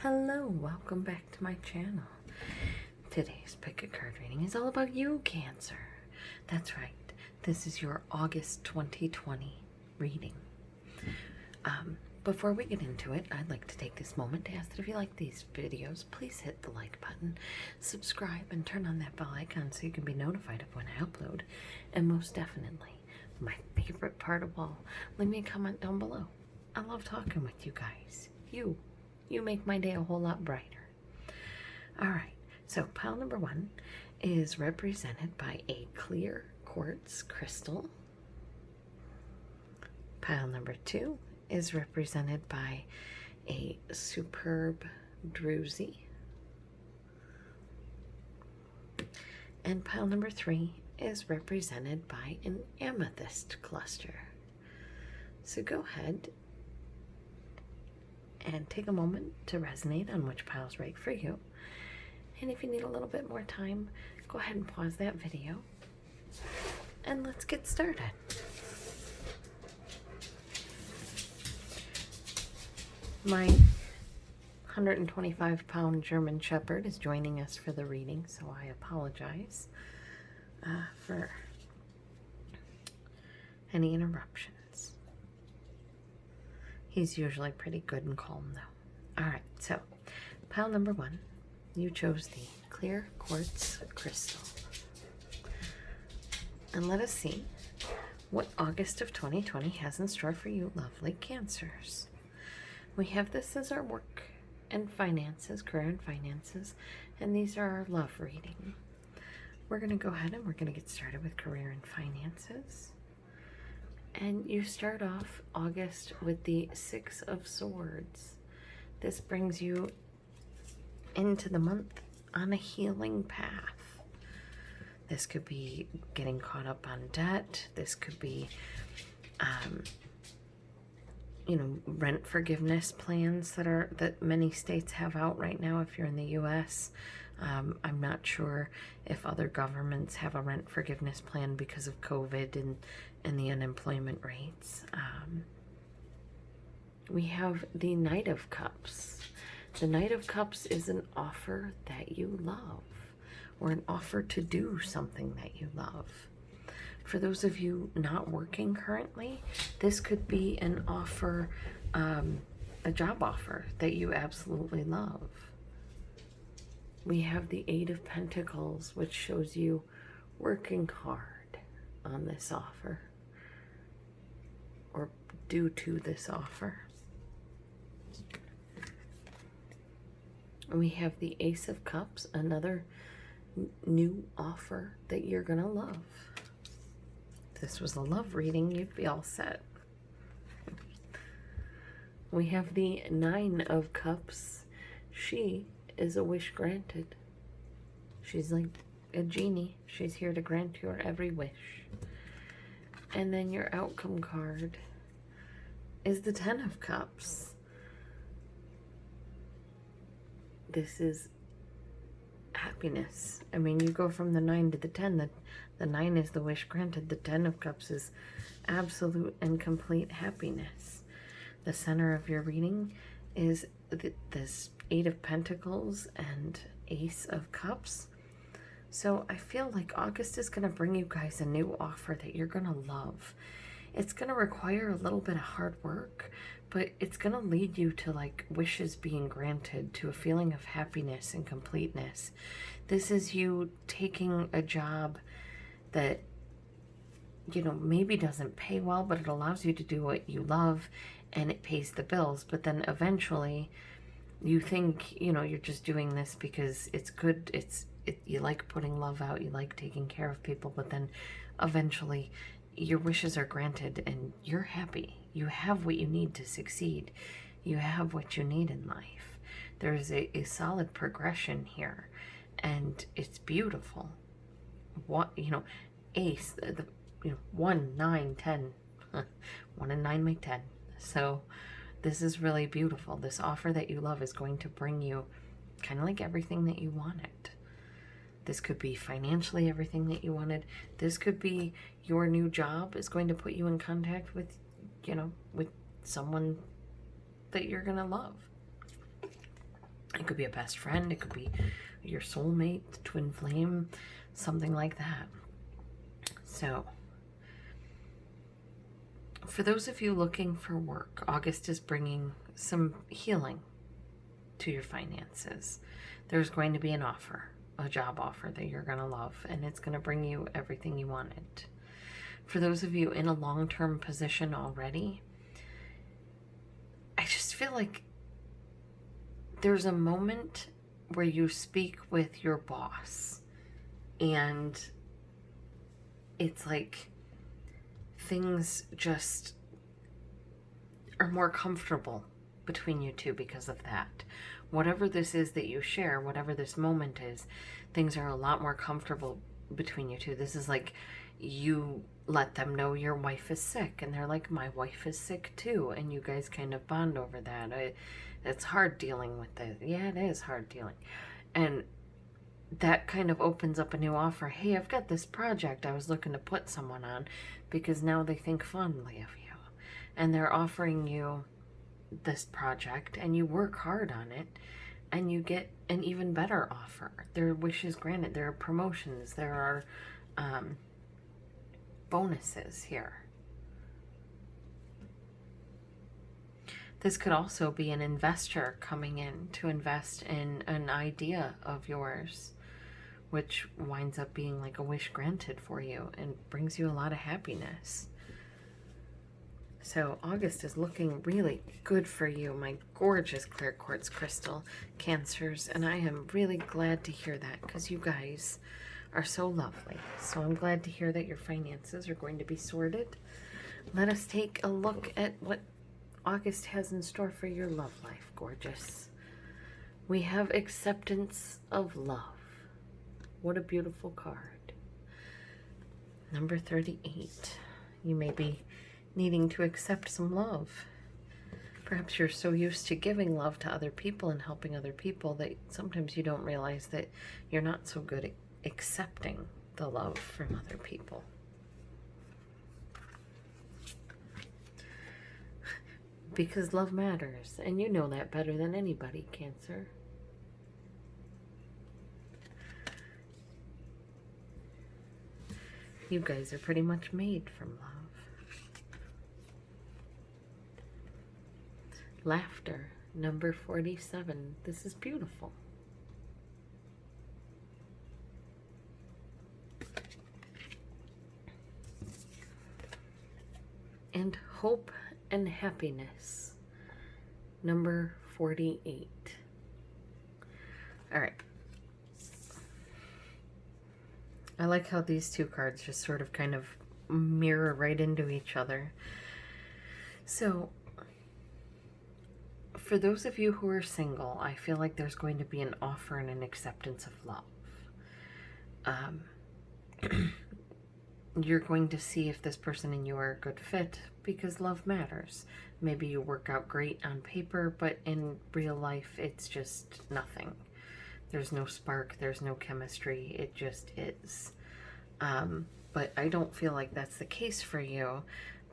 Hello, welcome back to my channel. Today's pick a card reading is all about you, Cancer. That's right, this is your August 2020 reading. Before we get into it, I'd like to take this moment to ask that if you like these videos, please hit the like button, subscribe, and turn on that bell icon so you can be notified of when I upload. And most definitely, my favorite part of all, leave me a comment down below. I love talking with you guys. You make my day a whole lot brighter. Alright, so pile number 1 is represented by a clear quartz crystal. Pile number 2 is represented by a superb Druzy. And pile number 3 is represented by an amethyst cluster. So go ahead and take a moment to resonate on which pile's right for you. And if you need a little bit more time, go ahead and pause that video and let's get started. My 125-pound German Shepherd is joining us for the reading, so I apologize for any interruptions. He's usually pretty good and calm, though. Alright, so pile number 1, you chose the clear quartz crystal. And let us see what August of 2020 has in store for you, lovely Cancers. We have this as our work and finances, career and finances, and these are our love reading. We're going to go ahead and we're going to get started with career and finances. And you start off August with the 6 of Swords. This brings you into the month on a healing path. This could be getting caught up on debt. This could be, rent forgiveness plans that many states have out right now if you're in the U.S. I'm not sure if other governments have a rent forgiveness plan because of COVID and the unemployment rates. We have the Knight of Cups. The Knight of Cups is an offer that you love, or an offer to do something that you love. For those of you not working currently, this could be an offer, a job offer that you absolutely love. We have the 8 of Pentacles, which shows you working hard on this offer, or due to this offer. We have the Ace of Cups, another new offer that you're gonna love. If this was a love reading, you'd be all set. We have the 9 of Cups. She is a wish granted. She's like a genie. She's here to grant your every wish. And then your outcome card is the 10 of Cups. This is happiness. I mean, you go from the 9 to the 10. The 9 is the wish granted. The 10 of Cups is absolute and complete happiness. The center of your reading is this 8 of Pentacles and Ace of Cups. So I feel like August is going to bring you guys a new offer that you're going to love. It's going to require a little bit of hard work, but it's going to lead you to like wishes being granted, to a feeling of happiness and completeness. This is you taking a job that, maybe doesn't pay well, but it allows you to do what you love and it pays the bills. But then eventually you think, you're just doing this because it's good. You like putting love out. You like taking care of people. But then eventually your wishes are granted and you're happy. You have what you need to succeed. You have what you need in life. There's a solid progression here and it's beautiful. What, Ace, 1, 9, 10. 1 and 9 make 10. So this is really beautiful. This offer that you love is going to bring you kind of like everything that you wanted. This could be financially everything that you wanted. This could be your new job is going to put you in contact with, with someone that you're going to love. It could be a best friend. It could be your soulmate, twin flame, something like that. So, for those of you looking for work, August is bringing some healing to your finances. There's going to be an offer, a job offer that you're going to love, and it's going to bring you everything you wanted. For those of you in a long-term position already, I just feel like there's a moment where you speak with your boss and it's like things just are more comfortable between you two because of that. Whatever this is that you share, whatever this moment is, things are a lot more comfortable between you two. This is like you let them know your wife is sick and they're like, my wife is sick too, and you guys kind of bond over that. It's hard dealing with it. Yeah, it is hard dealing. And that kind of opens up a new offer. Hey, I've got this project I was looking to put someone on, because now they think fondly of you. And they're offering you this project and you work hard on it and you get an even better offer. There are wishes granted. There are promotions. There are bonuses here. This could also be an investor coming in to invest in an idea of yours, which winds up being like a wish granted for you and brings you a lot of happiness. So August is looking really good for you, my gorgeous clear quartz crystal Cancers, and I am really glad to hear that, because you guys are so lovely. So I'm glad to hear that your finances are going to be sorted. Let us take a look at what August has in store for your love life, gorgeous. We have acceptance of love. What a beautiful card. Number 38. You may be needing to accept some love. Perhaps you're so used to giving love to other people and helping other people that sometimes you don't realize that you're not so good at accepting the love from other people. Because love matters, and you know that better than anybody, Cancer. You guys are pretty much made from love. Laughter, number 47. This is beautiful. And hope and happiness, number 48. All right. I like how these two cards just sort of kind of mirror right into each other. So, for those of you who are single, I feel like there's going to be an offer and an acceptance of love. You're going to see if this person and you are a good fit, because love matters. Maybe you work out great on paper, but in real life, it's just nothing. There's no spark, there's no chemistry, it just is. But I don't feel like that's the case for you,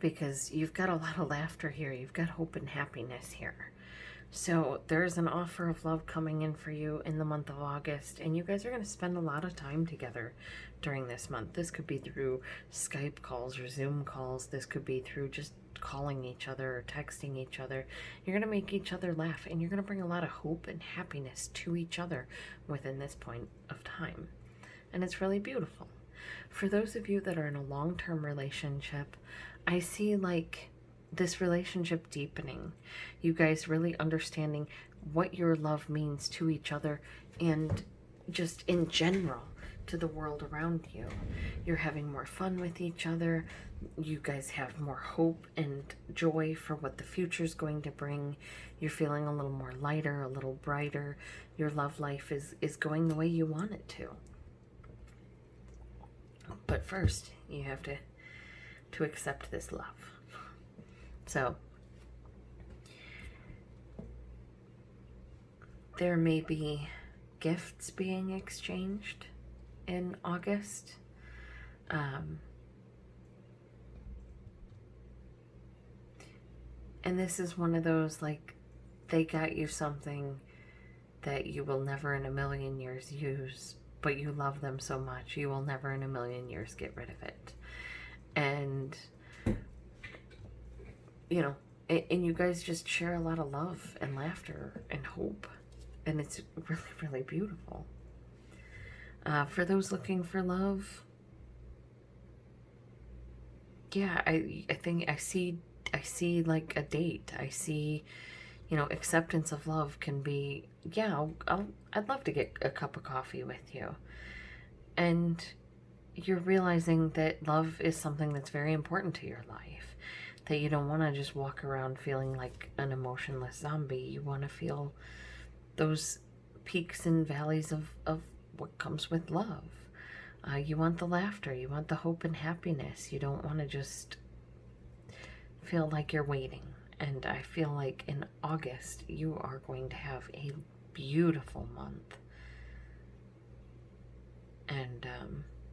because you've got a lot of laughter here, you've got hope and happiness here. So there's an offer of love coming in for you in the month of August, and you guys are going to spend a lot of time together during this month. This could be through Skype calls or Zoom calls. This could be through just calling each other or texting each other. You're going to make each other laugh, and you're going to bring a lot of hope and happiness to each other within this point of time. And it's really beautiful. For those of you that are in a long-term relationship, I see like this relationship deepening, you guys really understanding what your love means to each other and just in general to the world around you. You're having more fun with each other. You guys have more hope and joy for what the future is going to bring. You're feeling a little more lighter, a little brighter. Your love life is going the way you want it to. But first, you have to accept this love. So, there may be gifts being exchanged in August. And this is one of those, like, they got you something that you will never in a million years use, but you love them so much you will never in a million years get rid of it. And, you know, and you guys just share a lot of love and laughter and hope. And it's really, really beautiful. For those looking for love, yeah, I think I see like a date. I see, you know, acceptance of love can be, yeah, I'd love to get a cup of coffee with you. And you're realizing that love is something that's very important to your life. That you don't want to just walk around feeling like an emotionless zombie. You want to feel those peaks and valleys of what comes with love. You want the laughter. You want the hope and happiness. You don't want to just feel like you're waiting. And I feel like in August, you are going to have a beautiful month. And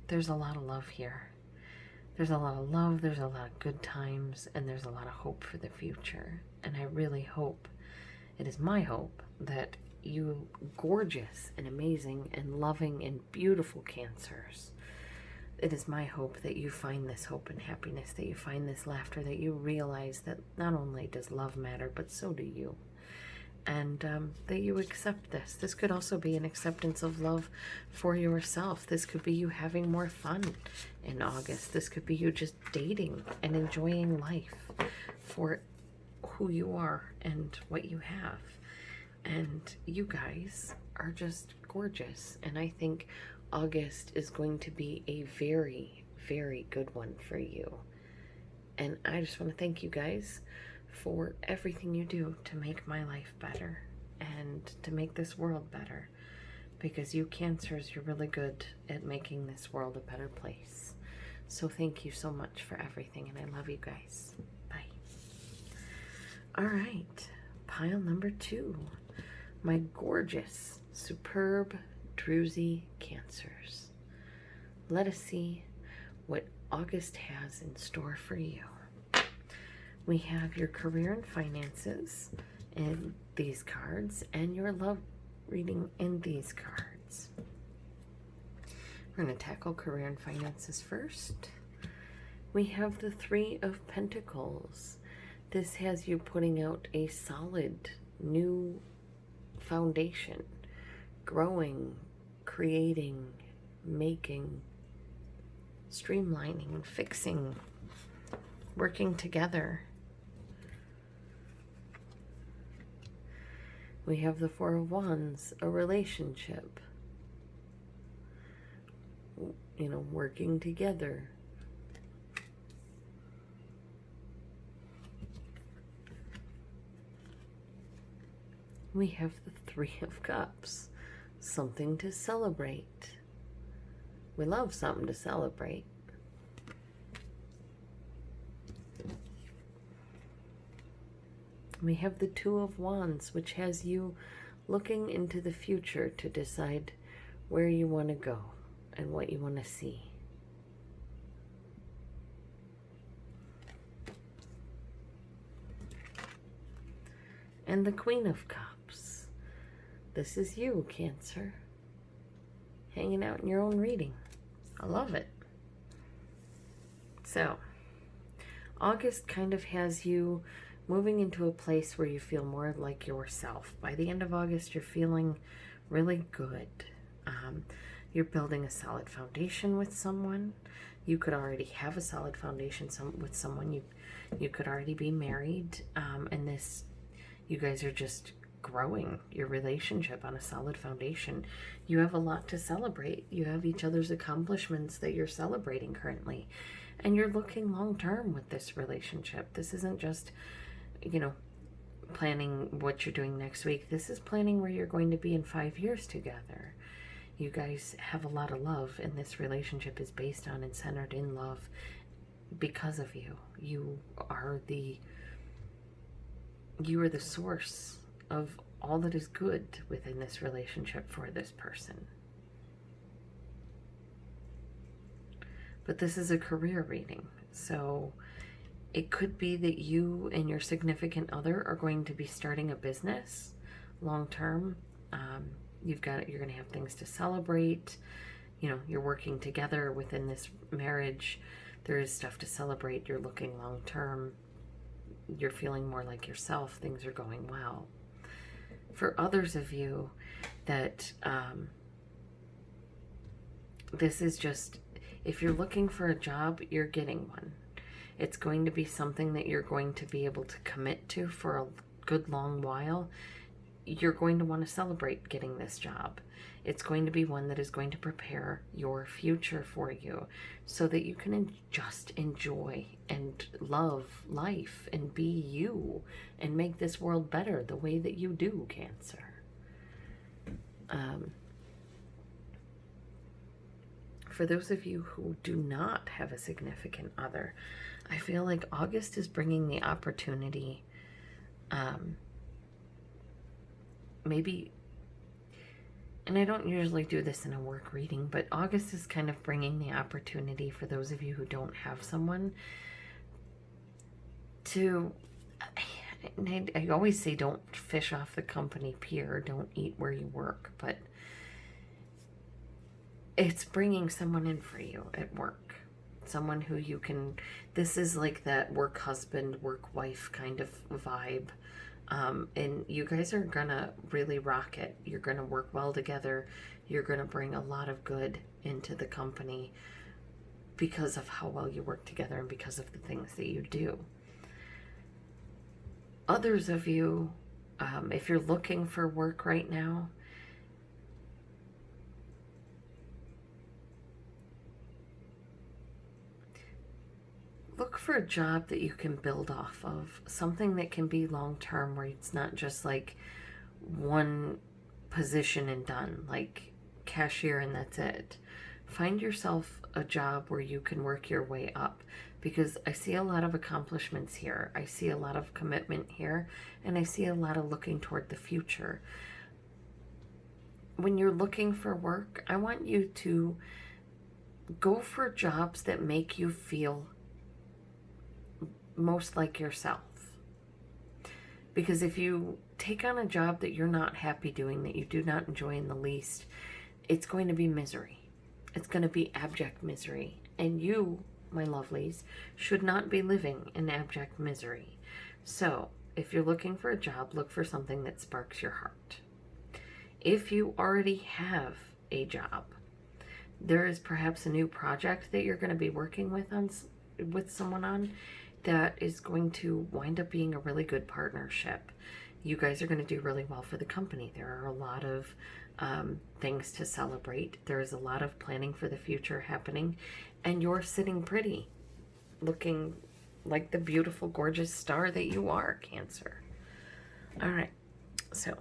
there's a lot of love here. There's a lot of love, there's a lot of good times, and there's a lot of hope for the future. And I really hope, it is my hope, that you gorgeous and amazing and loving and beautiful Cancers, it is my hope that you find this hope and happiness, that you find this laughter, that you realize that not only does love matter, but so do you. And that you accept this. This could also be an acceptance of love for yourself. This could be you having more fun in August. This could be you just dating and enjoying life for who you are and what you have. And you guys are just gorgeous. And I think August is going to be a very, very good one for you. And I just want to thank you guys for everything you do to make my life better and to make this world better, because you Cancers, you're really good at making this world a better place. So thank you so much for everything, and I love you guys. Bye. All right, pile number 2, my gorgeous, superb Druzy Cancers. Let us see what August has in store for you. We have your career and finances in these cards and your love reading in these cards. We're going to tackle career and finances first. We have the 3 of Pentacles. This has you putting out a solid new foundation, growing, creating, making, streamlining, fixing, working together. We have the 4 of Wands, a relationship. You know, working together. We have the 3 of Cups, something to celebrate. We love something to celebrate. We have the 2 of Wands, which has you looking into the future to decide where you want to go and what you want to see. And the Queen of Cups. This is you, Cancer, hanging out in your own reading. I love it. So, August kind of has you moving into a place where you feel more like yourself. By the end of August, you're feeling really good. You're building a solid foundation with someone. You could already have a solid foundation with someone. You could already be married. And this, you guys are just growing your relationship on a solid foundation. You have a lot to celebrate. You have each other's accomplishments that you're celebrating currently. And you're looking long term with this relationship. This isn't just, you know, planning what you're doing next week. This is planning where you're going to be in 5 years together. You guys have a lot of love, and this relationship is based on and centered in love because of you. You are the source of all that is good within this relationship for this person. But this is a career reading, so it could be that you and your significant other are going to be starting a business long term. You're going to have things to celebrate. You know, you're working together within this marriage. There is stuff to celebrate. You're looking long term. You're feeling more like yourself. Things are going well. For others of you that this is just, if you're looking for a job, you're getting one. It's going to be something that you're going to be able to commit to for a good long while. You're going to want to celebrate getting this job. It's going to be one that is going to prepare your future for you so that you can just enjoy and love life and be you and make this world better the way that you do, Cancer. For those of you who do not have a significant other, I feel like August is bringing the opportunity, maybe, and I don't usually do this in a work reading, but August is kind of bringing the opportunity for those of you who don't have someone to, I always say don't fish off the company pier, don't eat where you work, but it's bringing someone in for you at work. Someone who you can, this is like that work husband, work wife kind of vibe. And you guys are gonna really rock it. You're gonna work well together. You're gonna bring a lot of good into the company because of how well you work together and because of the things that you do. Others of you, if you're looking for work right now, look for a job that you can build off of, something that can be long-term where it's not just like one position and done, like cashier and that's it. Find yourself a job where you can work your way up, because I see a lot of accomplishments here. I see a lot of commitment here, and I see a lot of looking toward the future. When you're looking for work, I want you to go for jobs that make you feel most like yourself. Because if you take on a job that you're not happy doing, that you do not enjoy in the least, it's going to be misery. It's going to be abject misery. And you, my lovelies, should not be living in abject misery. So, if you're looking for a job, look for something that sparks your heart. If you already have a job, there is perhaps a new project that you're going to be working with someone on that is going to wind up being a really good partnership. You guys are going to do really well for the company. There are a lot of things to celebrate. There is a lot of planning for the future happening, and you're sitting pretty, looking like the beautiful, gorgeous star that you are, Cancer. All right, so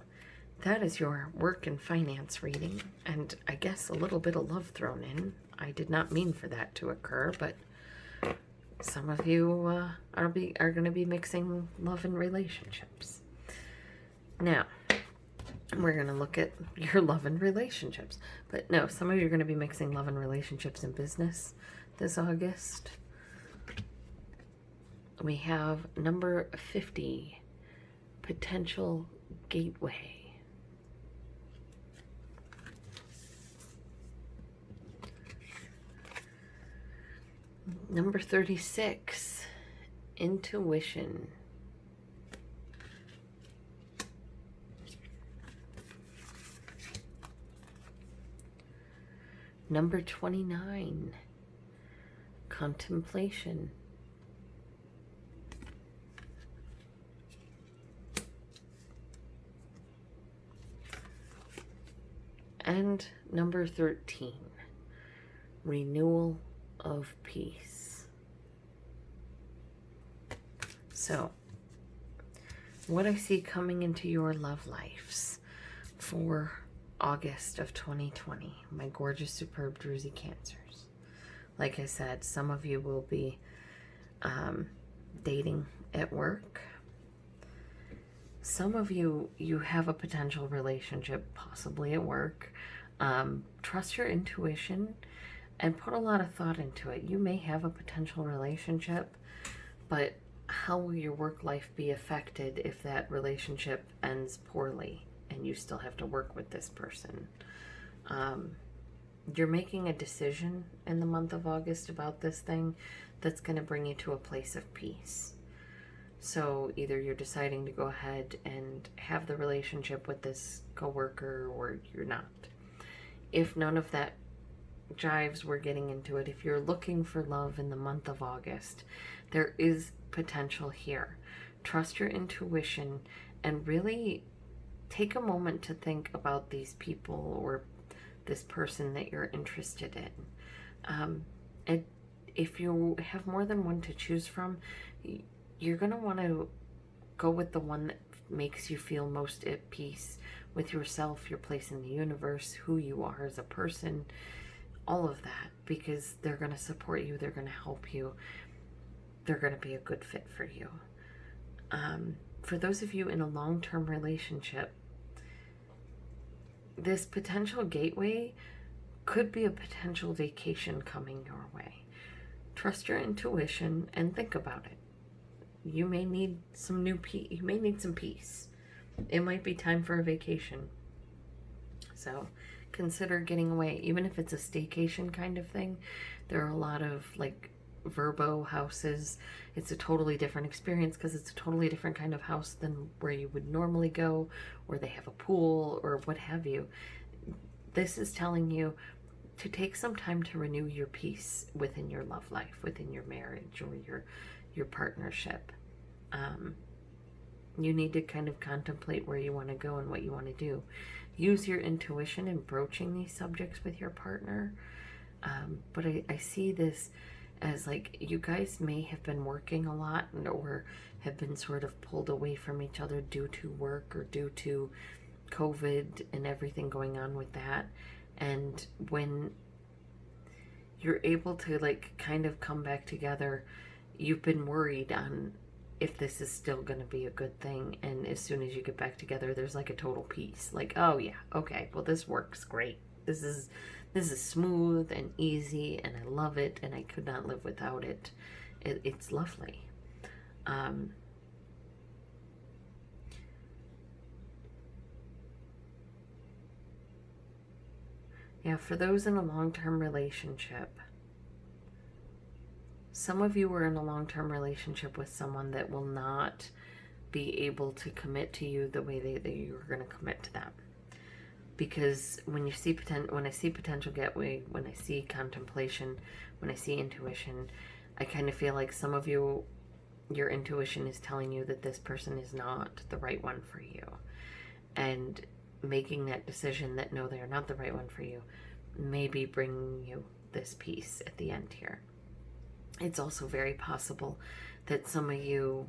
that is your work and finance reading, and I guess a little bit of love thrown in. I did not mean for that to occur, but some of you are going to be mixing love and relationships. Now, we're going to look at your love and relationships. But no, some of you are going to be mixing love and relationships and business this August. We have number 50, potential gateway. Number 36, intuition. Number 29, contemplation. And number 13, renewal of peace. So, what I see coming into your love lives for August of 2020, my gorgeous, superb Druzy Cancers. Like I said, some of you will be dating at work. Some of you have a potential relationship, possibly at work. Trust your intuition and put a lot of thought into it. You may have a potential relationship, but how will your work life be affected if that relationship ends poorly and you still have to work with this person. You're making a decision in the month of August about this thing that's going to bring you to a place of peace. So either you're deciding to go ahead and have the relationship with this coworker, or you're not. If none of that jives, we're getting into it. If you're looking for love in the month of August, there is potential here. Trust your intuition and really take a moment to think about these people or this person that you're interested in. And if you have more than one to choose from, you're going to want to go with the one that makes you feel most at peace with yourself, your place in the universe, who you are as a person, all of that, because they're going to support you, they're going to help you, they're going to be a good fit for you. For those of you in a long-term relationship, this potential gateway could be a potential vacation coming your way. Trust your intuition and think about it. You may need some new peace. You may need some peace. It might be time for a vacation. So consider getting away, even if it's a staycation kind of thing. There are a lot of like Verbo houses. It's a totally different experience because it's a totally different kind of house than where you would normally go, or they have a pool or what have you. This is telling you to take some time to renew your peace within your love life, within your marriage or your partnership. You need to kind of contemplate where you want to go and what you want to do. Use your intuition in broaching these subjects with your partner. But I see this as like you guys may have been working a lot or have been sort of pulled away from each other due to work or due to COVID and everything going on with that. And when you're able to like kind of come back together, you've been worried on if this is still going to be a good thing. And as soon as you get back together, there's like a total peace. Like, oh yeah, okay, well this works great. This is smooth and easy, and I love it, and I could not live without it. It's lovely. Yeah, for those in a long-term relationship, some of you are in a long-term relationship with someone that will not be able to commit to you the way that you're going to commit to them. Because when I see potential gateway, when I see contemplation, when I see intuition, I kind of feel like some of you, your intuition is telling you that this person is not the right one for you. And making that decision that no, they are not the right one for you, maybe bringing you this peace at the end here. It's also very possible that some of you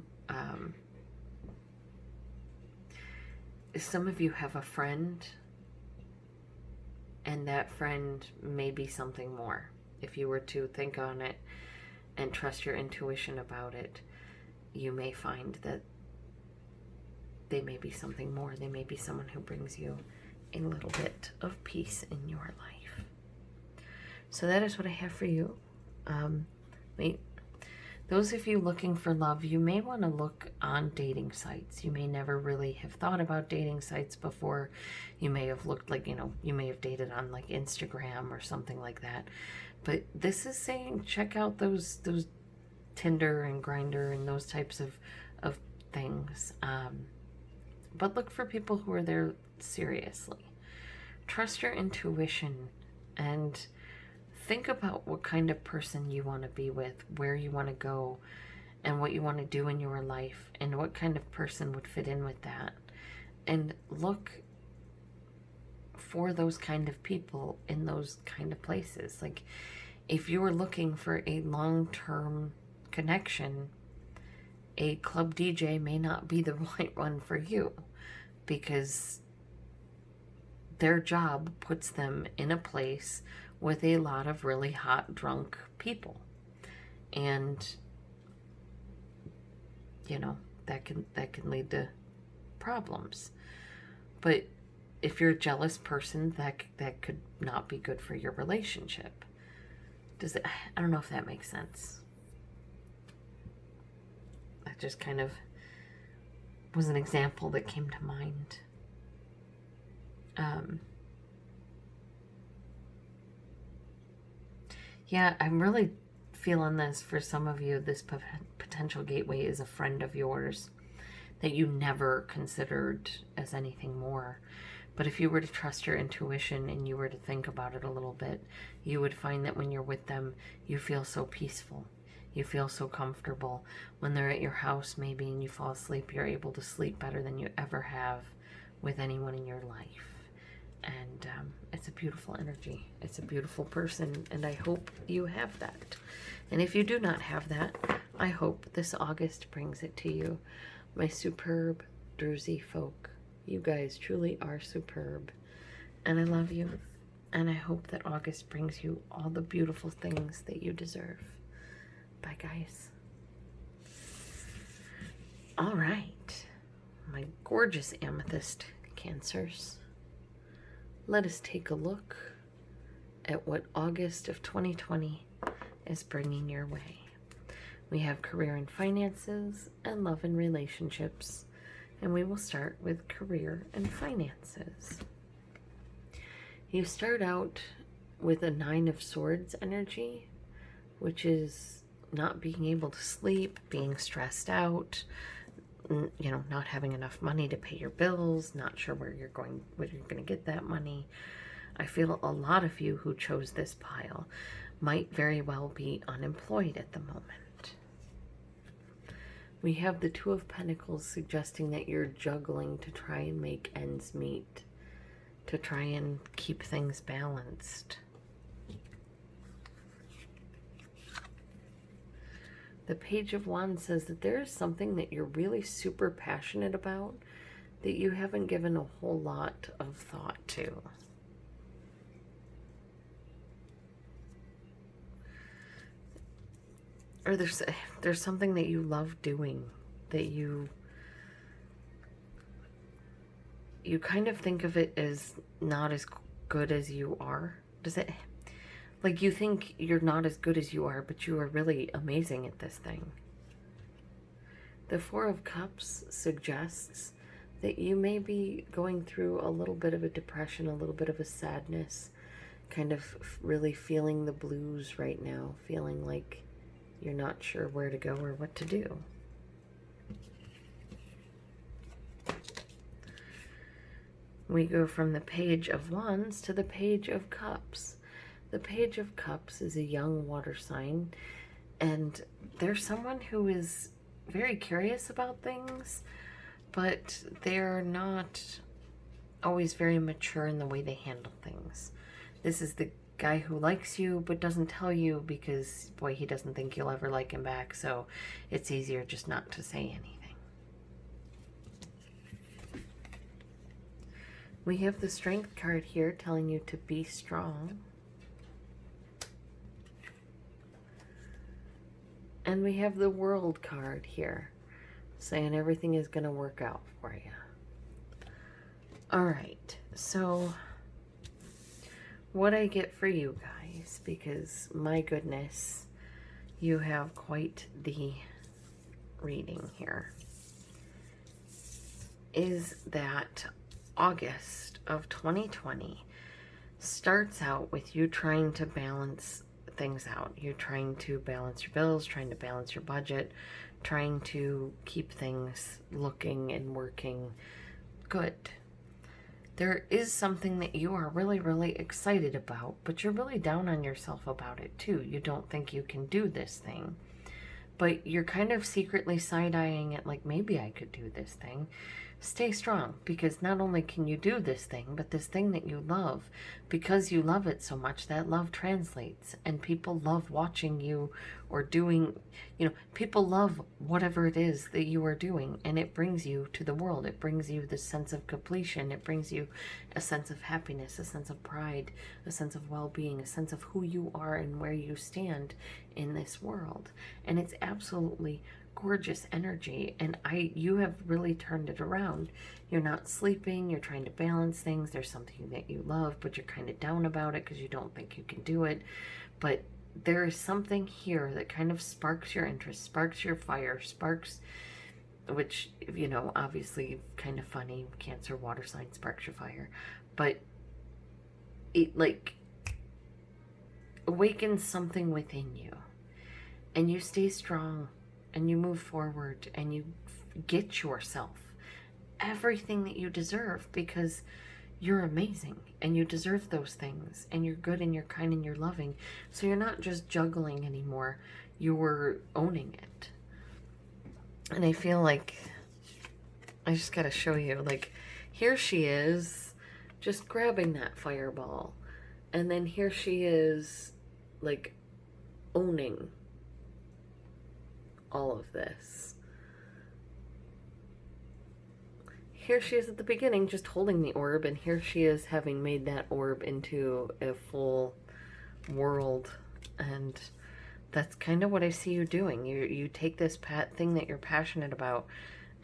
have a friend, and that friend may be something more. If you were to think on it and trust your intuition about it, you may find that they may be something more. They may be someone who brings you a little bit of peace in your life. So that is what I have for you. Those of you looking for love, you may want to look on dating sites. You may never really have thought about dating sites before. You may have looked like, you may have dated on like Instagram or something like that. But this is saying check out those Tinder and Grindr and those types of things. But look for people who are there seriously. Trust your intuition and think about what kind of person you want to be with, where you want to go, and what you want to do in your life, and what kind of person would fit in with that. And look for those kind of people in those kind of places. Like, if you are looking for a long-term connection, a club DJ may not be the right one for you, because their job puts them in a place with a lot of really hot, drunk people. And, that can lead to problems. But if you're a jealous person, that could not be good for your relationship. I don't know if that makes sense. That just kind of was an example that came to mind. Yeah, I'm really feeling this for some of you. This potential gateway is a friend of yours that you never considered as anything more. But if you were to trust your intuition and you were to think about it a little bit, you would find that when you're with them, you feel so peaceful. You feel so comfortable. When they're at your house maybe and you fall asleep, you're able to sleep better than you ever have with anyone in your life. And it's a beautiful energy. It's a beautiful person, and I hope you have that. And if you do not have that, I hope this August brings it to you. My superb Druzy folk, you guys truly are superb, and I love you, and I hope that August brings you all the beautiful things that you deserve. Bye, guys. All right, my gorgeous amethyst Cancers. Let us take a look at what August of 2020 is bringing your way. We have career and finances and love and relationships, and we will start with career and finances. You start out with a 9 of Swords energy, which is not being able to sleep, being stressed out, you know, not having enough money to pay your bills, not sure where you're going to get that money. I feel a lot of you who chose this pile might very well be unemployed at the moment. We have the 2 of Pentacles suggesting that you're juggling to try and make ends meet, to try and keep things balanced. The Page of Wands says that there is something that you're really super passionate about that you haven't given a whole lot of thought to. Or there's something that you love doing that you kind of think of it as not as good as you are. Does it? Like, you think you're not as good as you are, but you are really amazing at this thing. The 4 of Cups suggests that you may be going through a little bit of a depression, a little bit of a sadness, kind of really feeling the blues right now, feeling like you're not sure where to go or what to do. We go from the Page of Wands to the Page of Cups. The Page of Cups is a young water sign, and there's someone who is very curious about things, but they're not always very mature in the way they handle things. This is the guy who likes you but doesn't tell you because, boy, he doesn't think you'll ever like him back, so it's easier just not to say anything. We have the Strength card here telling you to be strong. And we have the World card here, saying everything is going to work out for you. All right, so what I get for you guys, because my goodness, you have quite the reading here, is that August of 2020 starts out with you trying to balance things out. You're trying to balance your bills, trying to balance your budget, trying to keep things looking and working good. There is something that you are really, really excited about, but you're really down on yourself about it too. You don't think you can do this thing, but you're kind of secretly side-eyeing it like, maybe I could do this thing. Stay strong, because not only can you do this thing, but this thing that you love, because you love it so much, that love translates, and people love watching you or doing, people love whatever it is that you are doing, and it brings you to the world. It brings you this sense of completion. It brings you a sense of happiness, a sense of pride, a sense of well-being, a sense of who you are and where you stand in this world. And it's absolutely gorgeous energy, and you have really turned it around. You're not sleeping, you're trying to balance things. There's something that you love, but you're kind of down about it because you don't think you can do it. But there is something here that kind of sparks your interest, sparks your fire, which, obviously kind of funny, Cancer water sign sparks your fire, but it like awakens something within you, and you stay strong and you move forward and you get yourself everything that you deserve, because you're amazing and you deserve those things, and you're good and you're kind and you're loving. So you're not just juggling anymore, you're owning it. And I feel like I just gotta show you, like, here she is just grabbing that fireball, and then here she is like owning all of this. Here she is at the beginning just holding the orb, and here she is having made that orb into a full world. And that's kind of what I see you doing. You take this thing that you're passionate about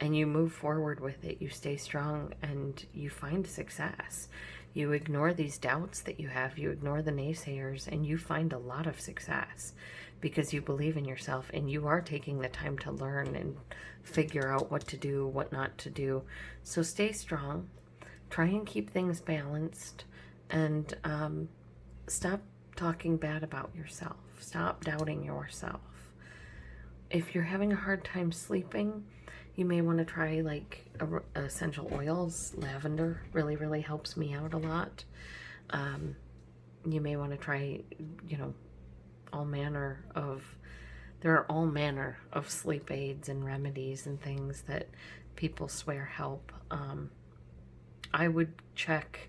and you move forward with it. You stay strong and you find success. You ignore these doubts that you have. You ignore the naysayers, and you find a lot of success because you believe in yourself, and you are taking the time to learn and figure out what to do, what not to do. So stay strong. Try and keep things balanced, and stop talking bad about yourself. Stop doubting yourself. If you're having a hard time sleeping, you may want to try like essential oils. Lavender really helps me out a lot. You may want to try, you know, there are all manner of sleep aids and remedies and things that people swear help. I would check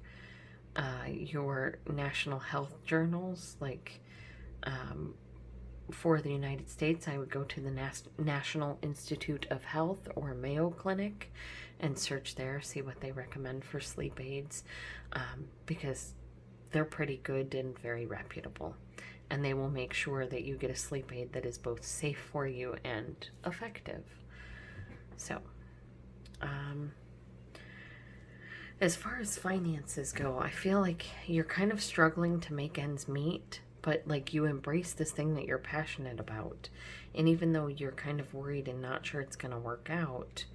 your national health journals, like for the United States, I would go to the National Institute of Health or Mayo Clinic and search there, see what they recommend for sleep aids, because they're pretty good and very reputable, and they will make sure that you get a sleep aid that is both safe for you and effective. So, as far as finances go, I feel like you're kind of struggling to make ends meet, but like you embrace this thing that you're passionate about. And even though you're kind of worried and not sure it's going to work out,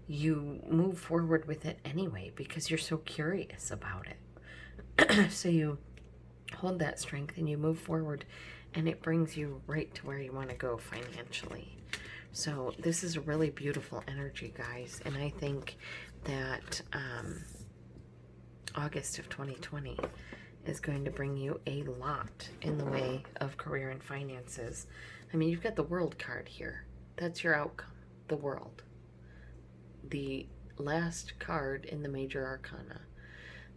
you move forward with it anyway because you're so curious about it. So you hold that strength and you move forward, and it brings you right to where you want to go financially. So this is a really beautiful energy, guys. And I think that August of 2020 is going to bring you a lot in the way of career and finances. I mean, you've got the World card here. That's your outcome, the World. The last card in the major arcana.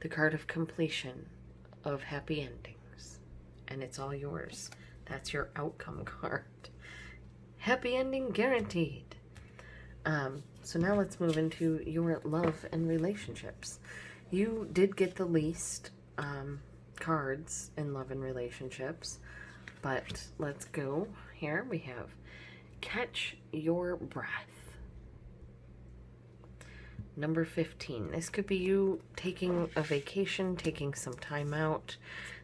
The card of completion, of happy endings. And it's all yours. That's your outcome card. Happy ending guaranteed. So now let's move into your love and relationships. You did get the least cards in love and relationships, but let's go. Here we have Catch Your Breath. Number 15. This could be you taking a vacation, taking some time out.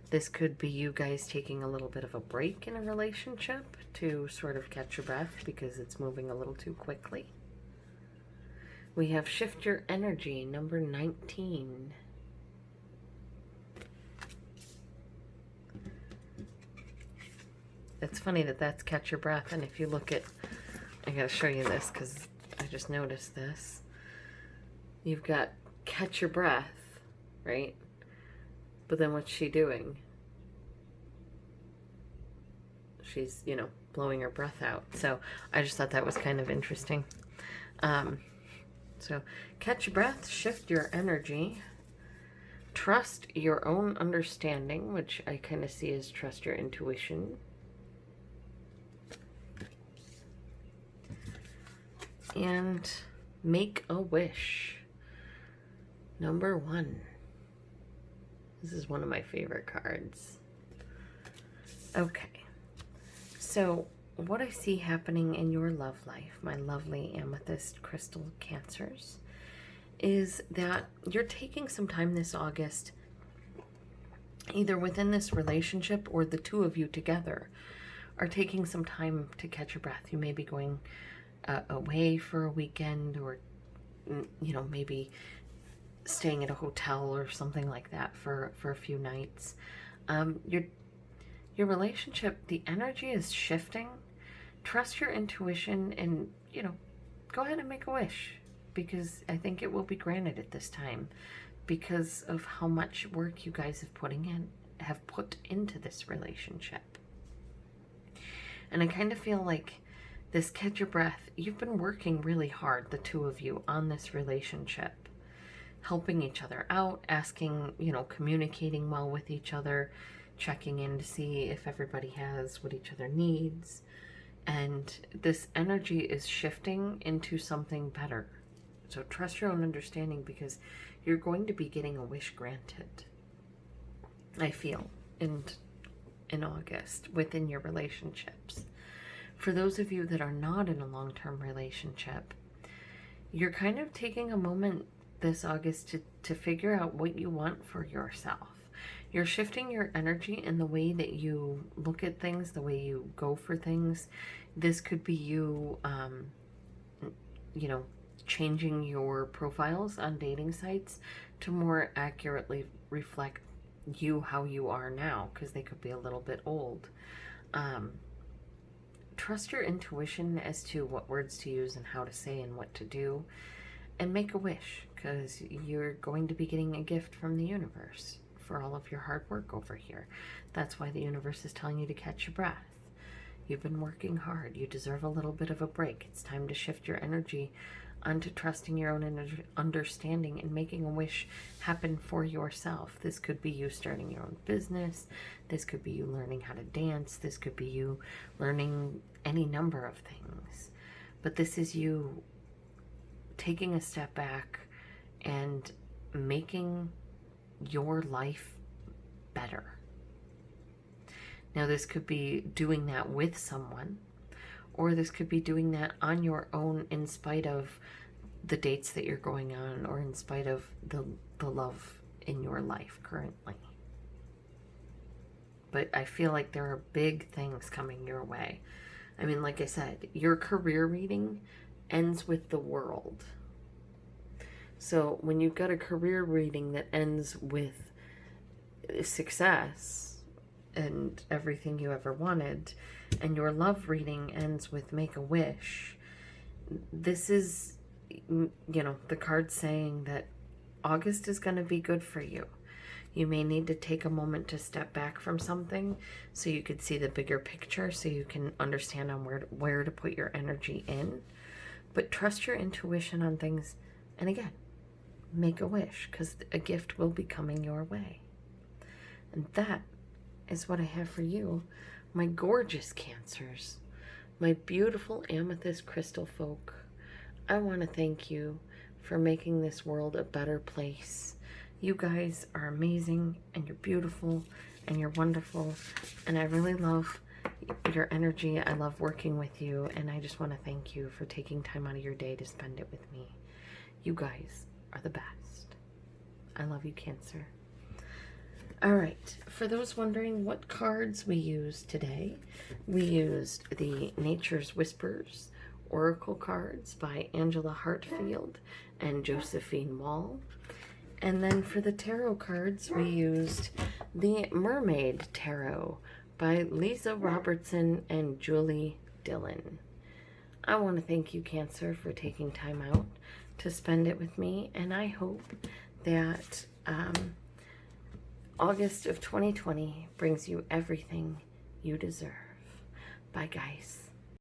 This could be you guys taking a little bit of a break in a relationship to sort of catch your breath because it's moving a little too quickly. We have Shift Your Energy, number 19. It's funny that that's Catch Your Breath, and if you look at, I gotta show you this because I just noticed this. You've got Catch Your Breath, right? But then what's she doing? She's, you know, blowing her breath out. So I just thought that was kind of interesting. So catch your breath, shift your energy, trust your own understanding, which I kind of see as trust your intuition. And make a wish. Number 1. This is one of my favorite cards. Okay. So what I see happening in your love life, my lovely amethyst crystal Cancers, is that you're taking some time this August, either within this relationship or the two of you together are taking some time to catch your breath. You may be going away for a weekend, or, you know, maybe staying at a hotel or something like that for a few nights. Your relationship, the energy is shifting. Trust your intuition and, go ahead and make a wish, because I think it will be granted at this time because of how much work you guys have put into this relationship. And I kind of feel like this, catch your breath, you've been working really hard, the two of you, on this relationship, helping each other out, asking, communicating well with each other, checking in to see if everybody has what each other needs. And this energy is shifting into something better. So trust your own understanding, because you're going to be getting a wish granted, I feel, in August within your relationships. For those of you that are not in a long-term relationship, you're kind of taking a moment this August to figure out what you want for yourself. You're shifting your energy in the way that you look at things, the way you go for things. This could be you, changing your profiles on dating sites to more accurately reflect you, how you are now, because they could be a little bit old. Trust your intuition as to what words to use and how to say and what to do, and make a wish, because you're going to be getting a gift from the universe for all of your hard work over here. That's why the universe is telling you to catch your breath. You've been working hard. You deserve a little bit of a break. It's time to shift your energy onto trusting your own understanding and making a wish happen for yourself. This could be you starting your own business. This could be you learning how to dance. This could be you learning any number of things. But this is you taking a step back and making your life better. Now, this could be doing that with someone, or this could be doing that on your own in spite of the dates that you're going on, or in spite of the love in your life currently. But I feel like there are big things coming your way. I mean, like I said, your career reading ends with the world. So when you've got a career reading that ends with success and everything you ever wanted, and your love reading ends with make a wish, this is, the card saying that August is going to be good for you. You may need to take a moment to step back from something so you could see the bigger picture, so you can understand on where to put your energy in. But trust your intuition on things, and again, make a wish, because a gift will be coming your way. And that is what I have for you, my gorgeous Cancers, my beautiful amethyst crystal folk. I want to thank you for making this world a better place. You guys are amazing, and you're beautiful, and you're wonderful, and I really love your energy. I love working with you, and I just want to thank you for taking time out of your day to spend it with me. You guys are the best. I love you, Cancer. All right, for those wondering what cards we used today, we used the Nature's Whispers Oracle cards by Angela Hartfield and Josephine Wall. And then for the tarot cards, we used the Mermaid Tarot by Leeza Robertson and Julie Dillon. I want to thank you, Cancer, for taking time out to spend it with me, and I hope that August of 2020 brings you everything you deserve. Bye, guys.